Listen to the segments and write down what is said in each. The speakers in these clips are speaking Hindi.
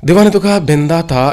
दीवाने तो कहा बिंदा था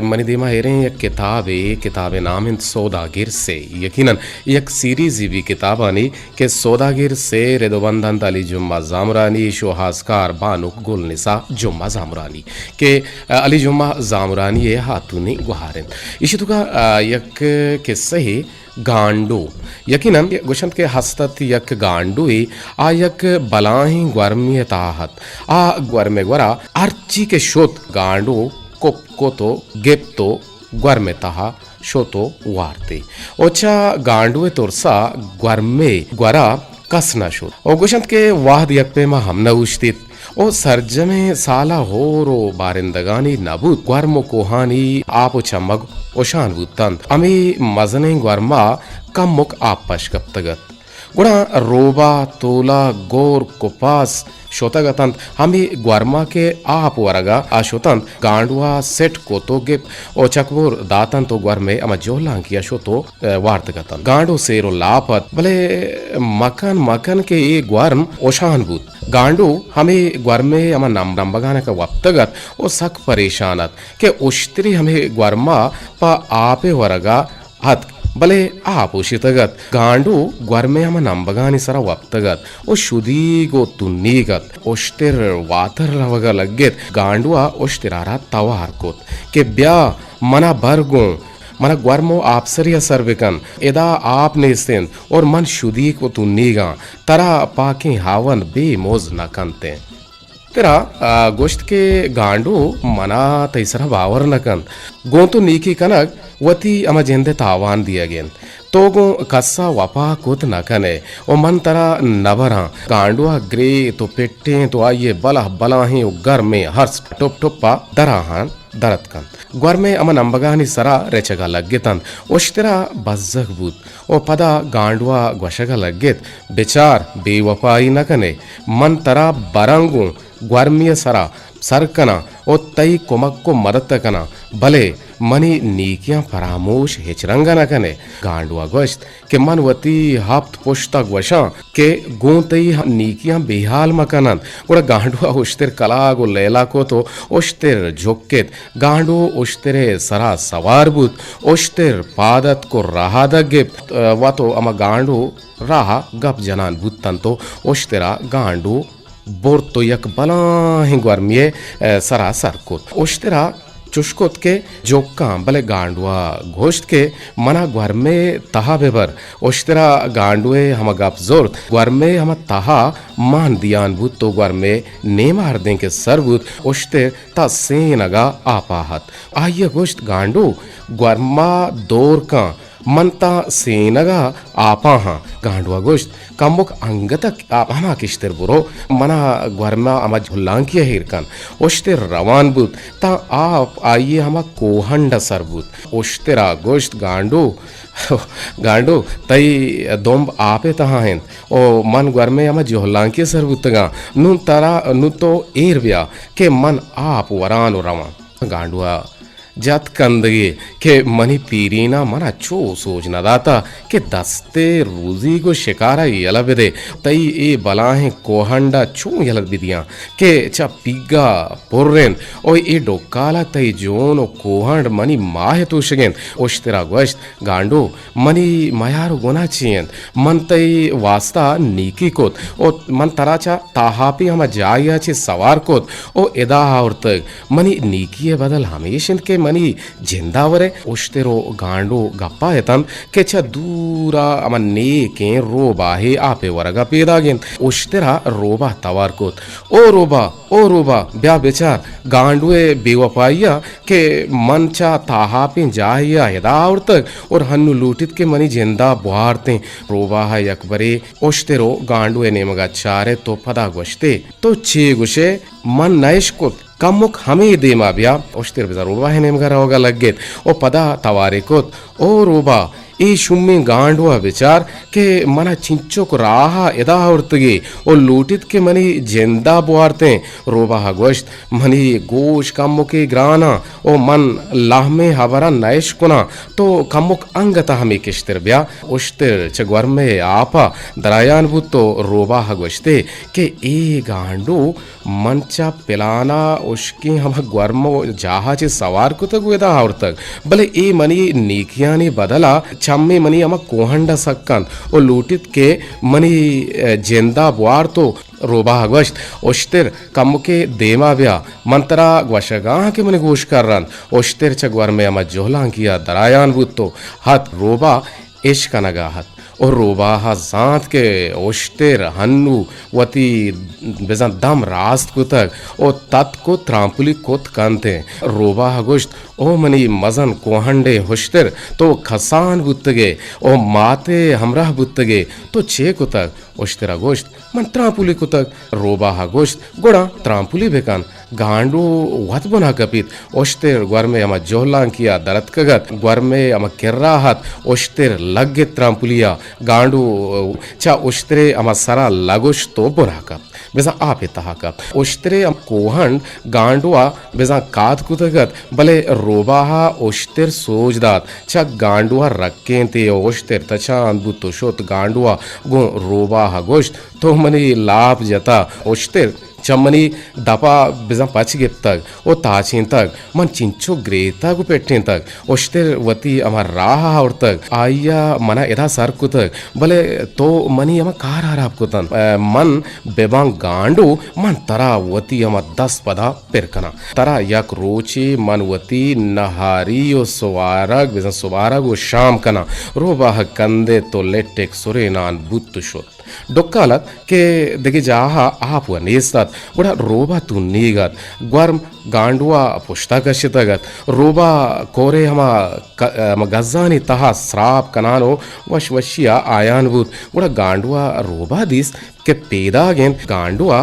मनी दीमा एरे एक किताब नाम इन सौदागिर से यकीनन एक सीरीज भी किताब आनी के सौदागिर से रेदोबंदन अली जुम्मा जामरानी शोहासकार बानुक गुलनिसा जुम्मा जामरानी के अली जुम्मा जामरानी ये हातूनी गुहारिन इसी तो का एक किस्से ही गांडू यकीनन गुशंत के हस्तत यक गांडुई आ यक बलाही ग्वर्मी ताहत आ ग्वर्मे ग्वरा अर्ची के शोत गांडू कोतो गेप्तो ग्वर्मे ताहा शोतो वारते ओचा गांडुए तोरसा ग्वर्मे ग्वरा कसना शोत ओ गुशंत के वाहद यक पे मा हमना उश्तित ओ सर्जमे साला होरो बारिंदगानी नबूत ग्वर्मो कोहानी आपो चमग ओशान बुतन अमी मजने ग्वर्मा कम मुक आप पशकप्तगत गुणा रोबा तोला गोर कोपास शोतगतंत हमी ग्वर्मा के आप वरगा आशोतंत गांडुआ सेट को तो गे ओ चकबोर दातन तो ग्वर्मे अमा जोला किया शोतो वार्तगतन गांडो सेरो लापत भले मकन मकन के ये ग्वर्म ओशान बुत गांडू हमें ग्वर्मे अमा नंबगाने का वक्तगत ओ सक परेशानत के उश्तरी हमें ग्वर्मा पा आपे वरगा हत भले आप उशितगत गांडू ग्वर्मे हम नंबगानी सरा वक्तगत ओ शुदी गो तुन्नीगत ओश्तिर वातर लवग लग्गेत गांडुआ ओश्तिरारा तवार कोत के ब्या मना बरगो मन ग्वर्मो आपसरिया सर्विकन एदा आप ने सेन और मन शुदी को तुन्नीगा तरा पाके हावन बेमोज न कंते तेरा गोश्त के गांडू मना तैसरा बावर नकन गोंतु नीकी कनक वती अमा जेंदे तावान दिया गेन तो गो कस्सा वपा कुत नकने ओ मन तरा नबरा गांडुआ ग्रे तो पेट्टे तो आइए बला ही घर में हर्ष टोप टोपा दराहान दरत कन ग्वर में अमा नंबगानी सरा रेचगा लग्गेतन ओश्तरा बज्जक बूत ओ पदा गांडुआ ग्वशगा लग्गेत बेचार बेवफाई नकने मन तरा बरंगू ग्वर्मिय सरा सरकना ओ तई कोमक को मदद कना भले मनी नीकियां फरामोश हेचरंगा न कने गांडुआ गोश्त के मन वती हफ्त पुश्तक वशा के गोतई नीकियां बेहाल मकनन गुड़ा गांडुआ उश्तिर कला गो लैला को तो उश्तिर झोक्केत गांडु उश्तिरे सरा सवार बुत उश्तिर पादत को रहा दगे वा तो अमा गांडु रहा गप जनान बुतन तो उश्तिरा गांडु बोर तो यक बला ही ग्वर्मिये सरासर को उश्तिरा चुष्कोत के जोक्का भले गांडुआ घोष्ट के मना ग्वर्मे तहा बेबर उश्तिरा गांडुए हम गप जोर ग्वर्मे हम तहा मान दियान बुत तो ग्वर्मे नेमार दें के सरबुत उश्ते ता सेनगा आपाहत आइए घोष्ट गांडू ग्वर्मा दौर का मनता सेनगा आपा गांडुआ गोश्त कमुक अंगतक हमा किश्तिर बुरो मना ग्वर्मा अमा झुल्लांकिया हिरकन ओश्तिर रवान बुत ता आप आइए हमा कोहंड सरबुत ओश्तिरा गोश्त गांडू तई दोंब आपे तहा हैं ओ मन ग्वर्मे अमा झुल्लांकिया सरबुतगा नु तरा नु तो एरव्या के मन आप वरान रवा गांडुआ जत कंदगे के मनी पीरीना मना चो सोचना दाता के दस्ते रोजी को शिकारा यल बिदे तई ए बलाहे कोहंडा चो यल बिदिया के चा पिग्गा पुर्रेन ओ ए डोकाला तई जोन ओ कोहंड मनी माहे तुशगेन ओश्तिरा गोश्त गांडो मनी मयारो गोना चियन मन तई वास्ता नीकी कोत ओ मन तराचा ताहापी हम जाया चे सवार कोत ओ एदा और तक मनी नीकी बदल हमेशन के मनी जिंदावरे उश्तेरो गांडो गप्पा हेतन के छ दूरा अमन ने के रोबा हे आपे वरगा पेदा गेन उश्तेरा रोबा तवार कोत ओ रोबा ब्या बेचार गांडुए बेवफाइया के मनचा ताहापे जाहिया हेदावर तक और हन्नु लूटित के मनी जिंदा बुहारते रोबा है अकबरे उश्तेरो गांडुए ने मगा चारे तो पदा गोश्ते तो छे गुशे मन नैश कोत कमुक हमें देमा ब्या ओश्तिर बिजा रोबा है नेमगा रोगा लग्गेत ओ पदा तवारे कोत ओ रोबा ए शुम्मे गांडुआ विचार के मना चिंचो को राहा एदा औरतगे ओ लूटित के मनी जिंदा बुआरते रोबा गोश्त मनी गोश कमुके ग्राना ओ मन लाहमे हवरा नैश कुना तो कमुक अंगता हमें किश्तिर ब्या उश्तिर चगवर में आपा दरायान बुतो रोबा गोश्ते के ए गांडू मंचा पिलाना उसकी हम गर्म जहाचे सवार को तक वेदा और तक भले ए मनी नीकियानी बदला चम्मे मनी हम कोहंडा सक्कन ओ लूटित के मनी जेंदा बुआर तो रोबा गश्त ओश्तिर कमुके देमा ब्या मंतरा ग्वशगाह के मने गोश कर रन ओश्तिर चगवर में हम जोहलां किया दरायान बुत्तो हाथ रोबा इश्क नगाहत और रोबाहा जात के ओश्तेर हन्नु वती बेजा दम रास्त कुतक ओ तत को त्रांपुली कोत कांते रोबाहा गोश्त ओ मनी मजन कोहंडे होश्तेर तो खसान बुत्तगे ओ माते हमराह बुत्तगे तो चे कुतक ओश्तेरा गोश्त मन त्रांपुली कुतक रोबाहा गोश्त गोड़ा त्रांपुली बेकान गांडू वत बना कपित ओश्तेर ग्वर अमा जोहलां किया दरत कगत ग्वर अमा किर्राहत ओश्तेर लग्गे त्रांपुलिया गांडू चा ओश्तरे अमा सरा लगोश तो बुरा कप बेजा आपे तहा कप ओश्तरे कोहंड गांडुआ बेजा काद कुतगत भले रोबाहा ओश्तेर सोजदात चा गांडुआ रक्कें ते ओश्तेर तचान बुतो शोत गांडुआ गो रोबाहा गोश्त तो मनी लाभ जता ओश्तेर चम्मनी दपा बिजा पच गे तक ओ ताचिन तक मन चिंचो ग्रेता को पेटें तक ओश्तेर वती अमा राह और तक आया मना एदा सर को तक भले तो मनी अमा कार हराब को तन मन बेबांग गांडू मन तरा वती अमा 10 पदा पेरकना तरा यक रोची मन वती नहारी ओ सुवारग बिजा सुवारग ओ शाम कना रोबाह कंदे तो लेटेक सुरेनान बुत्तु शोत डोक्कालत के देगे जाहा आप नेस्तात गुड़ा रोबा तू नीगत ग्वर्म गांडुआ पुष्ता कशितगत रोबा कोरे हमा गज्जानी तहा श्राप कनानो वश वशिया आयानभूत गुड़ा गांडुआ रोबा दिस के पेदा गेन गांडुआ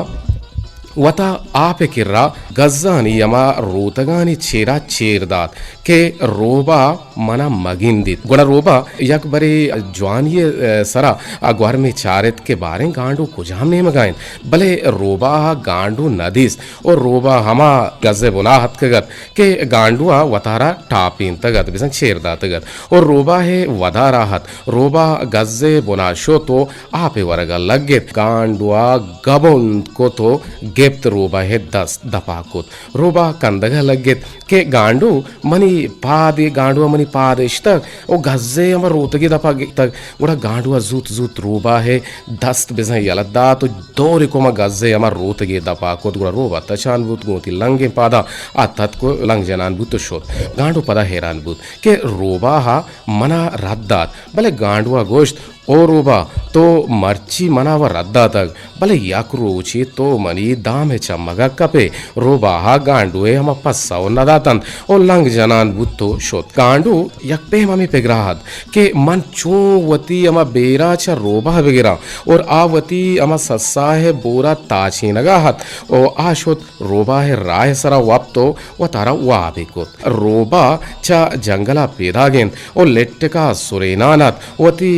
वता आपे किर्रा गज्जानी यमा रोतगानी चेरा चेरदात के रोबा मना मगिंदित गुड़ा रोबा यक बरे ज्वानिय सरा अग्वार में चारित के बारे गांडू कुजाम ने मगाइन भले रोबा गांडू नदीस और रोबा हमा गज्जे बुना हत कगत के गांडुआ वतारा टापिन तगत बिसन चेरदा तगत और रोबा है वदा राहत रोबा गज्जे बुना शो तो आपे वरगा लगे गांडुआ गबोन को तो गेप्त रोबा है 10 दपाकुत रोबा कंदगा लगे के गांडू मनी पादे गांडुआ मनी पादेश तक ओ गज्जे अमर रोतगे दपा तक गुड़ा गांडुआ जूत जूत रोबा है 10 बिजा यलदा तो दोरे को गज्जे अमर रोतगे दपाकुत गुड़ा रोबा तचान बुत गोती लंगे पादा आ तत को लंग जनान बुत शोत गांडू पदा हैरान बुत के रोबा हा मना रद्दात भले गांडुआ गोश्त ओ रोबा तो मर्ची मना व रद्दा तक भले यक रोची तो मनी दाम है चमगा कपे रोबा हा गांडुए हम पस्सा ओ नदातन ओ लंग जनान बुत्तो शोत गांडू यक पे ममी पेगराहत के मन चो वती अमा बेरा छ रोबा बेगरा और आ वती अमा सस्सा है बोरा ताची नगाहत ओ आ शोत रोबा है राय सरा वप तो व तारा वा बेकोत रोबा छ जंगला पेदा गेन ओ लेट्टका सुरेनानत वती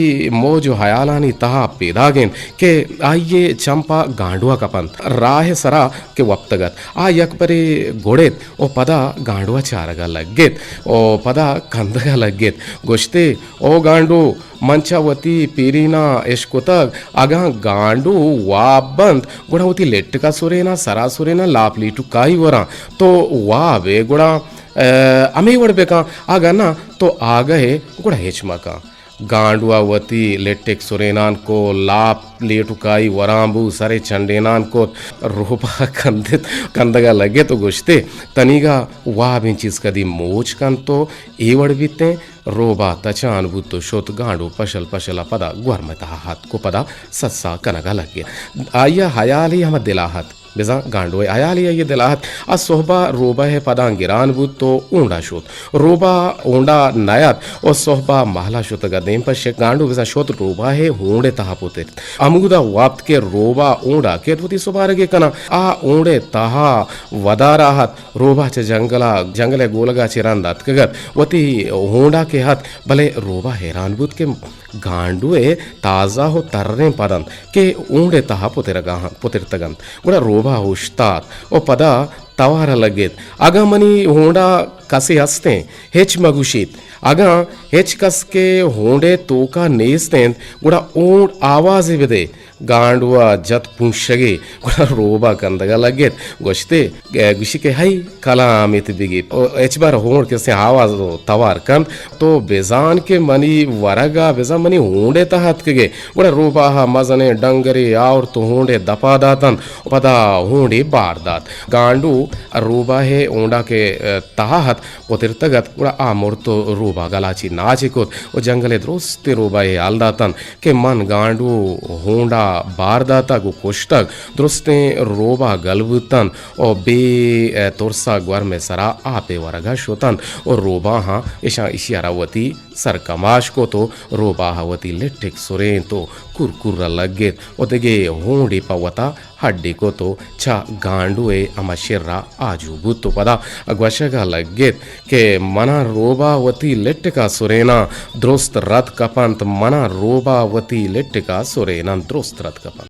जो हयालानी तहा पेदा गेन के आइये चंपा गांडुआ कपंत राह सरा के वक्तगत आ यक परे गोड़ेत ओ पदा गांडुआ चारगा लगेत ओ पदा कंदगा लगेत गोश्ते ओ गांडू मंचावती पीरीना एशकोतक आगा गांडू वाबंत गुणावती लेट्टका सुरेना सरा सुरेना लाप लीटू काई वरा तो वा वे गुणा अमे वड़बेका आगा ना तो आगहे गुड़ा हेचमका गांडुआवती लेटेक सुरेनान को लाप लेटुकाई वरांबू सरे चंडेनान को रोबा कंदगा लगे तो गुश्ते तनीगा वाह बिंचिस कदी मोच कन तो एवड़ बीते रोबा तचान बुतो शोत गांडू पशल पशला पदा ग्वर्मता हाथ को पदा सस्सा कनगा लगे आया हयाली हम दिलाहत बेजा गांडो आयाली ये दिलाहत आ सोहबा रोबा है पदा गिरान बुत तो ऊंडा शोत रोबा ऊंडा नयात और सोहबा महला शोत गदेम पर शे गांडो बेजा शोत रोबा है होंडे तहा पोते अमुदा वाप्त के रोबा ऊंडा के तुती सोबारगे कना आ ऊंडे तहा वदा राहत रोबा च जंगले गोलगा चिरांदात कगत वती होंडा के हाथ भले रोबा हैरान बुत के गांडुए ताजा हो तर्रे पदन के ऊंडे तहा पोतेर तगन गुड़ा रोबा होश्तात ओ पदा तवार लगेत आगा मनी होंडा कसे हसते हेच मगुशीत अगा हेच कस के होंडे तोका नेस्तें गुड़ा ऊंड आवाज बिदे गांडुआ जत पुंशगे गुड़ा रोबा कंदगा लगेत गोश्ते गुशी के हई कलामित बिगी एच बार होंड के से आवाज तवार कंद तो बेजान के मनी वरगा बेजा मनी होंडे तहत के गुड़ा रोबा हा मजने डंगरे और तो होंडे दपा दातन पदा होंडे बार दात गांडू रोबा है ओंडा के तहत पोतिरतगत गुड़ा आमोर तो रोबा गलाची नाचिकोत ओ जंगले द्रोस्ते रोबा है आलदातन के मन गांडू होंडा बार दाता गु कोष्टक द्रोस्ते रोबा गलबुतन ओ बे तोरसा ग्वर में सरा आपे वरगा शोतन और रोबा हाँ ईशा इशियारावती सरकमाश को तो रोबा हवती लेटिक सुरे तो कुरकुर्रा लगे ओतेगे होंडी पवता हड्डी को तो छा गांडुए अमशिर्रा आजू बुत्तो पदा अग्वशगा लगे के मना रोबा वती लेटिका सुरेना द्रोस्त रथ कपंत मना रोबा वती लेटिका सुरेना द्रोस्त रथ कपंत